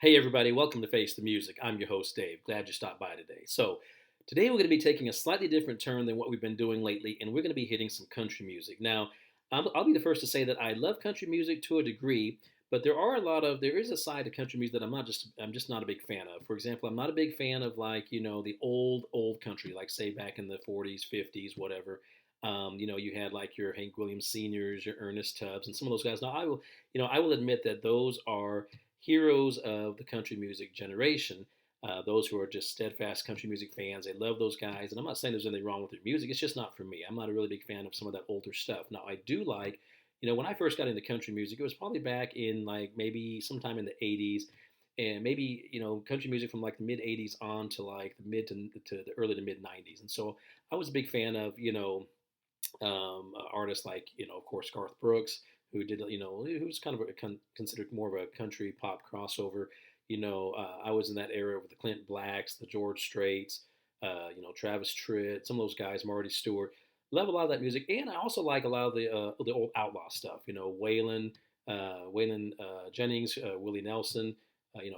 Hey everybody, welcome to Face the Music. I'm your host Dave. Glad you stopped by today. So, today we're going to be taking a slightly different turn than what we've been doing lately, and we're going to be hitting some country music. Now, I'll be the first to say that I love country music to a degree, but there is a side to country music that I'm just not a big fan of. For example, I'm not a big fan of the old country, like say back in the 40s, 50s, whatever. You had like your Hank Williams Seniors, your Ernest Tubbs, and some of those guys. Now, I will admit that those are heroes of the country music generation. Those who are just steadfast country music fans, they love those guys. And I'm not saying there's anything wrong with their music. It's just not for me. I'm not a really big fan of some of that older stuff. Now, I do like, when I first got into country music, it was probably back in like maybe sometime in the 80s. And maybe, country music from like the mid 80s on to like the to the early to mid 90s. And so I was a big fan of, artists like, of course, Garth Brooks, who did, who was kind of considered more of a country pop crossover. I was in that era with the Clint Blacks, the George Straits, Travis Tritt, some of those guys, Marty Stewart. Love a lot of that music, and I also like a lot of the old outlaw stuff. Waylon Jennings, Willie Nelson,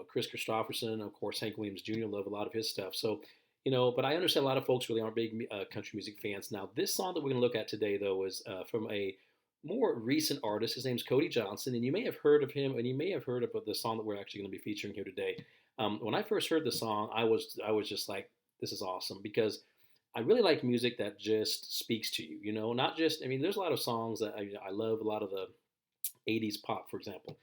Chris Christopherson, of course, Hank Williams Jr. Love a lot of his stuff. So, but I understand a lot of folks really aren't big country music fans. Now, this song that we're going to look at today, though, is from a more recent artist. His name's Cody Johnson, and you may have heard of him, and you may have heard of the song that we're actually going to be featuring here today. When I first heard the song, I was just like, this is awesome, because I really like music that just speaks to you. Not just, there's a lot of songs that I love, a lot of the 80s pop, for example,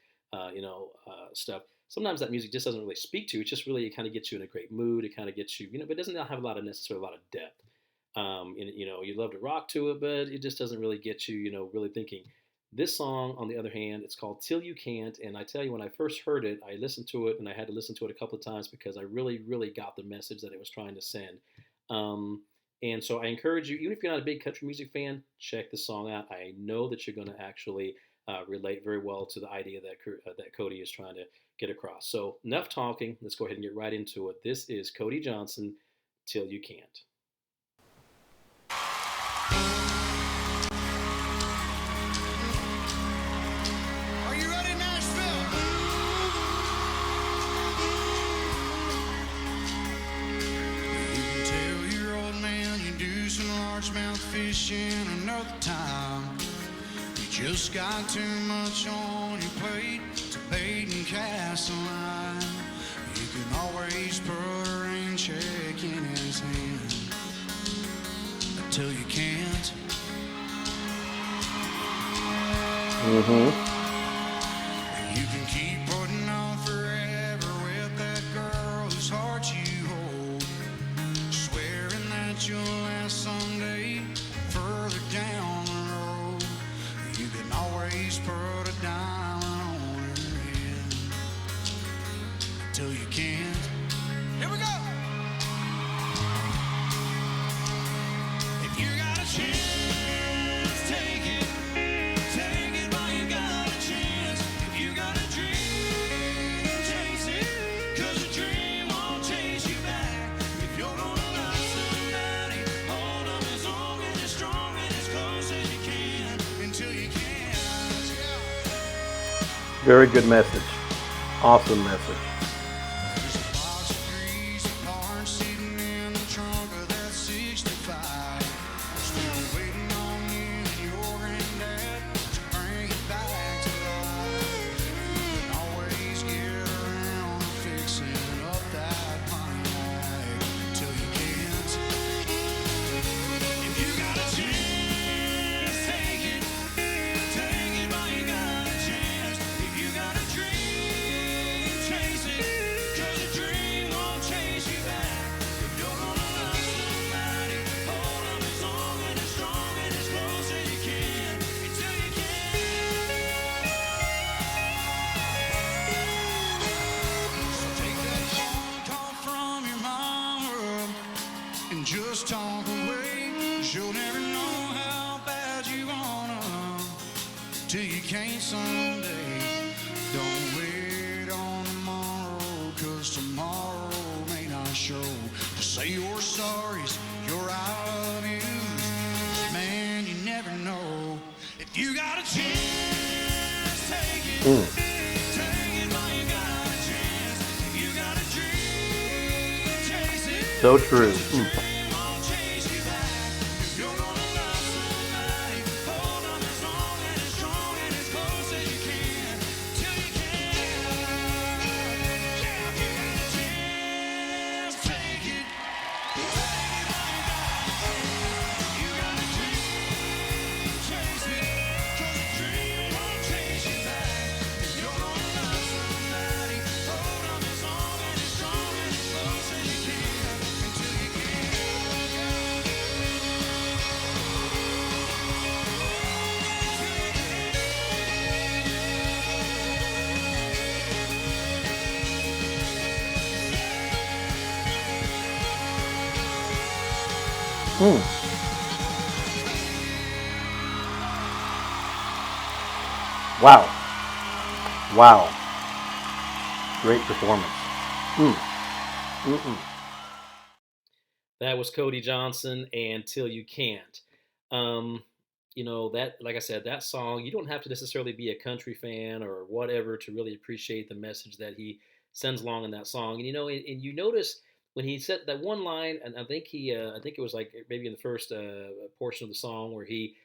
stuff. Sometimes that music just doesn't really speak to you. It just really kind of gets you in a great mood. It kind of gets you, but it doesn't have necessarily a lot of depth. And you love to rock to it, but it just doesn't really get you, really thinking. This song, on the other hand, it's called Till You Can't. And I tell you, when I first heard it, I listened to it, and I had to listen to it a couple of times because I really, really got the message that it was trying to send. And so I encourage you, even if you're not a big country music fan, check the song out. I know that you're going to actually relate very well to the idea that Cody is trying to get across. So enough talking. Let's go ahead and get right into it. This is Cody Johnson, Till You Can't. Are you ready, Nashville? You can tell your old man you do some largemouth fishing another time. You just got too much on your plate to bait and cast a line. You can always put a rain check in his hand until you can't. You can keep putting on forever with that girl whose heart you hold, swearing that you'll last someday further down the road. You can always put a diamond on her head till you can't. Here we go. If you got a chance, take it. Take it while you got a chance. If you got a dream, chase it. 'Cause a dream won't chase you back. If you're gonna love somebody, hold them as long and as strong and as close as you can until you can't. Very good message. Awesome message. There's a box of greasy parts sitting in the trunk of that 65. Still waiting on you and your granddad to bring it back to life. You can always get around to fixing up that Pontiac till you can't. If you got a chance, take it. Take it while you got a chance. If you got a dream, chase it. 'Cause a dream won't chase you back. If you're gonna love somebody, hold them as long and as strong and as close as you can until you can. So take that phone call from your mama and just talk away. 'Cause you'll never know how bad you wanna till you can't someday. Don't wait on tomorrow, 'cause tomorrow may not show. Just say your sorries, your I love yous. 'Cause man, you never know. If you got a chance, take it. Take it while you got a chance. So true. Mm. Wow. Wow. Great performance. That was Cody Johnson and Till You Can't. That, like I said, that song, you don't have to necessarily be a country fan or whatever to really appreciate the message that he sends along in that song. And you notice when he said that one line, and I think it was like maybe in the first portion of the song where he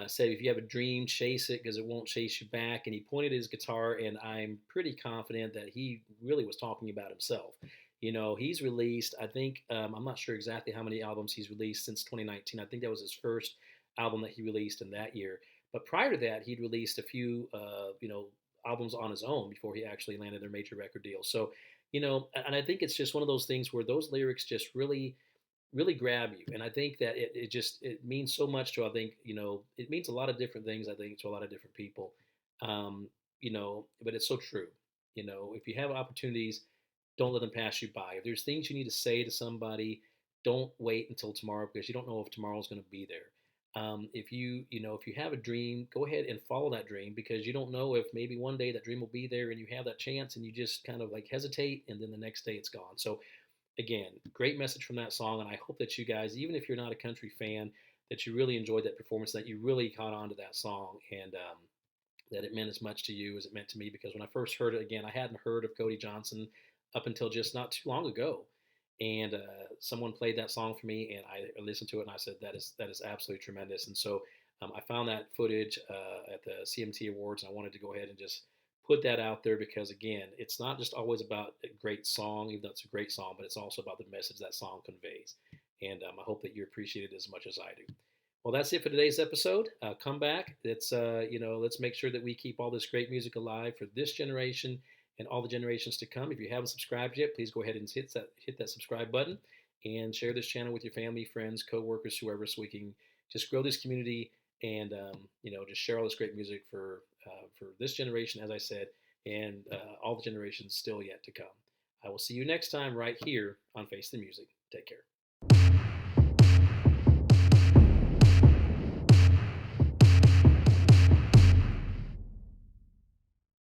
said, "If you have a dream, chase it because it won't chase you back." And he pointed his guitar, and I'm pretty confident that he really was talking about himself. He's released, I think, I'm not sure exactly how many albums he's released since 2019. I think that was his first album that he released in that year. But prior to that, he'd released a few, albums on his own before he actually landed a major record deal. So, and I think it's just one of those things where those lyrics just really, really grab you. And I think that it means so much to, I think, it means a lot of different things, I think, to a lot of different people. But it's so true. If you have opportunities, don't let them pass you by. If there's things you need to say to somebody, don't wait until tomorrow because you don't know if tomorrow's going to be there. If you have a dream, go ahead and follow that dream because you don't know if maybe one day that dream will be there and you have that chance and you just kind of like hesitate and then the next day it's gone. So again, great message from that song, and I hope that you guys, even if you're not a country fan, that you really enjoyed that performance, that you really caught on to that song, and that it meant as much to you as it meant to me. Because when I first heard it, again, I hadn't heard of Cody Johnson up until just not too long ago, and someone played that song for me, and I listened to it, and I said that is absolutely tremendous. And so I found that footage at the CMT Awards, and I wanted to go ahead and just put that out there because again, it's not just always about a great song, even though it's a great song, but it's also about the message that song conveys. And I hope that you appreciate it as much as I do. Well, that's it for today's episode. Come back. Let's make sure that we keep all this great music alive for this generation and all the generations to come. If you haven't subscribed yet, please go ahead and hit that subscribe button and share this channel with your family, friends, coworkers, whoever, so we can just grow this community and just share all this great music for this generation, as I said, and all the generations still yet to come. I will see you next time right here on Face the Music. Take care.